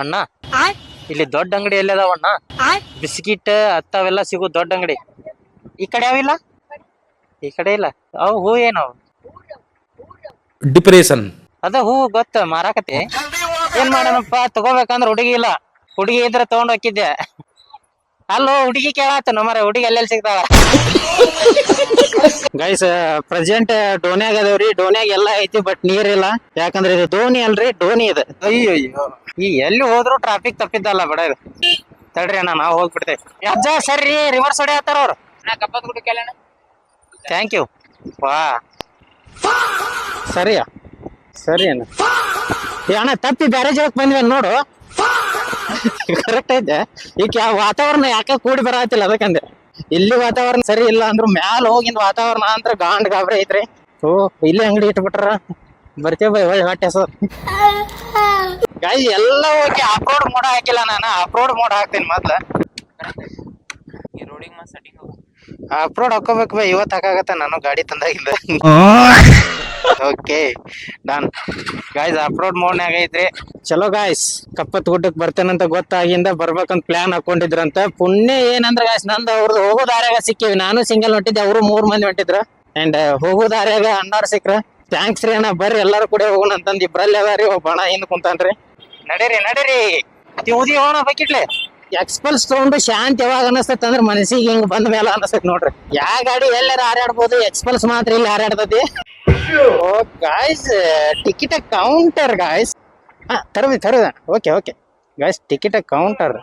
ಅಣ್ಣ ಇಲ್ಲಿ ದೊಡ್ಡ ಅಂಗಡಿ ಎಲ್ಲಿ ಅದಾವಣ್ಣ? ಬಿಸ್ಕಿಟ್ ಅತ್ತಾವೆಲ್ಲ ಸಿಗೋ ದೊಡ್ಡ ಅಂಗಡಿ ಈ ಕಡೆ ಯಾವಿಲ್ಲ? ಈ ಕಡೆ ಇಲ್ಲ. ಅವು ಹೂ ಏನು? ಡಿಪ್ರೆಷನ್. ಅದ ಹೂ ಗೊತ್ತ ಮಾರಾಕತಿ. ಏನ್ ಮಾಡೋಣಪ್ಪ, ತಗೋಬೇಕಂದ್ರ ಹುಡುಗಿ ಇಲ್ಲ. ಹುಡುಗಿ ಇದ್ರೆ ತಗೊಂಡ್ ಹೋಗಿದ್ದೆ. ಅಲ್ಲೋ ಹುಡುಗಿ ಕೇಳಾತ ನಮ್ಮರ ಹುಡುಗಿ ಎಲ್ಲೆಲ್ಲಿ ಸಿಗ್ತಾವ? ಗೈಸ್ ಪ್ರೆಸೆಂಟ್ ಡೋನ್ಯಾಗ ಅದಾವ್ರಿ. ಡೋನ್ಯಾಗ ಎಲ್ಲಾ ಐತಿ ಬಟ್ ನೀರಿಲ್ಲ. ಯಾಕಂದ್ರೆ ಇದು ದೋಣಿ ಅಲ್ರಿ, ಡೋನಿ ಇದು. ಅಯ್ಯೋ ಈ ಎಲ್ಲಿ ಹೋದ್ರು ಟ್ರಾಫಿಕ್ ತಪ್ಪಿದ್ದಲ್ಲ ಬಡ ಇದು. ತಡ್ರಿ ಅಣ್ಣ ನಾವು ಹೋಗ್ಬಿಡ್ತೇವೆ. ಅಜ್ಜ ಸರಿ ರಿವರ್ಸ್ ಹೊಡೆಯತ್ತಾರ ಅವ್ರು. Thank you. ವಾ ಸರಿಯಾ ಸರಿ ಅಣ್ಣ. ಅಣ್ಣ ತಪ್ಪಿ ಬ್ಯಾರೆ ಜಾಗಕ್ಕೆ ಬಂದ್ವಿ ನೋಡು. ಕರೆಕ್ಟ್ ಐತೆ. ಈಗ ವಾತಾವರಣ ಯಾಕೆ ಕೂಡಿ ಬರತ್ತಿಲ್ಲ ಅದಕ್ಕಂದೆ. ಇಲ್ಲಿ ವಾತಾವರಣ ಸರಿ ಇಲ್ಲ ಅಂದ್ರು ಮ್ಯಾಲ ಹೋಗಿಂದ ವಾತಾವರಣ ಅಂತ ಗಾಂಡ್ ಗಾಬ್ರಿ ಐತ್ರಿ. ಓ ಇಲ್ಲಿ ಅಂಗಡಿ ಇಟ್ಬಿಟ್ರ ಬರ್ತೇವೆ ಬೈ ಒಳ್ಳೆ ಹೊಟ್ಟೆ ಸರ್. ಗಾಯಿ ಎಲ್ಲ ಹೋಗಿ ಅಪ್ರೋಡ್ ಮೋಡ ಹಾಕಿಲ್ಲ. ನಾನು ಅಪ್ರೋಡ್ ಮೋಡ್ ಹಾಕ್ತೀನಿ ಮೊದ್ಲ. ಅಪ್ರೋಡ್ ಹಾಕೋಬೇಕು ಬೈ. ಇವತ್ತು ಹಾಕಾಗತ್ತ ನಾನು ಗಾಡಿ ತಂದಾಗಿಂದ. Okay done guys. ಅಪ್ರೋಡ್ ಮೋಡ್ನಾಗ ಐತ್ರಿ. ಚಲೋ ಗಾಯ್ಸ್, ಕಪ್ಪತ್ ಗುಡ್ಡಕ್ ಬರ್ತೇನಂತ ಗೊತ್ತಾಗಿಂದ ಬರ್ಬೇಕಂತ ಪ್ಲಾನ್ ಹಾಕೊಂಡಿದ್ರಂತ. ಪುಣ್ಯ ಏನಂದ್ರ ಗಾಯ್ಸ್, ನಂದು ಅವ್ರದ್ದು ಹೋಗೋ ದಾರ್ಯಾಗ ಸಿಕ್ಕಿವಿ. ನಾನು ಸಿಂಗಲ್ ಹೊಂಟಿದ್ದೆ, ಅವರು 3 ಮಂದಿ ಹೊಂಟಿದ್ರು. ಅಂಡ್ ಹೋಗೋ ದಾರ್ಯಾಗ ಅಣ್ಣಾರ್ ಸಿಕ್ರ. ಥ್ಯಾಂಕ್ಸ್ ರೀ ಅಣ್ಣ, ಬರ್ರಿ ಎಲ್ಲಾರು ಕೂಡ ಹೋಗೋಣ ಅಂತಂದ್. ಇಬ್ರಲ್ಲಿ ಅದಾರಿ, ಒಬ್ಬ ಅಣ್ಣ ಹಿಂದ್ ಕುಂತಾನ್ರಿ. ನಡೀರಿ ಉದಿ ಹೋಗೋಣ ಬಕಿಟ್ಲೆ. ಎಕ್ಸ್ಪಲ್ಸ್ ತಗೊಂಡು ಶಾಂತಿ ಯಾವಾಗ ಅನಸ್ತೈತಿ ಅಂದ್ರ ಮನಸ್ಸಿಗೆ ಹಿಂಗ್ ಬಂದ ಮೇಲೆ ಅನಸ್ತೈತಿ ನೋಡ್ರಿ. ಯಾವ ಗಾಡಿ ಎಲ್ಲಾರ ಹಾರಾಡ್ಬೋದು, ಎಕ್ಸ್ಪಲ್ಸ್ ಮಾತ್ರ ಇಲ್ಲಿ ಹಾರಾಡ್ತತಿ. Oh guys, ticket counter guys. ತರವಿ ಓಕೆ ಗಾಯ್ಸ್, ಟಿಕೆಟ್ ಕೌಂಟರ್.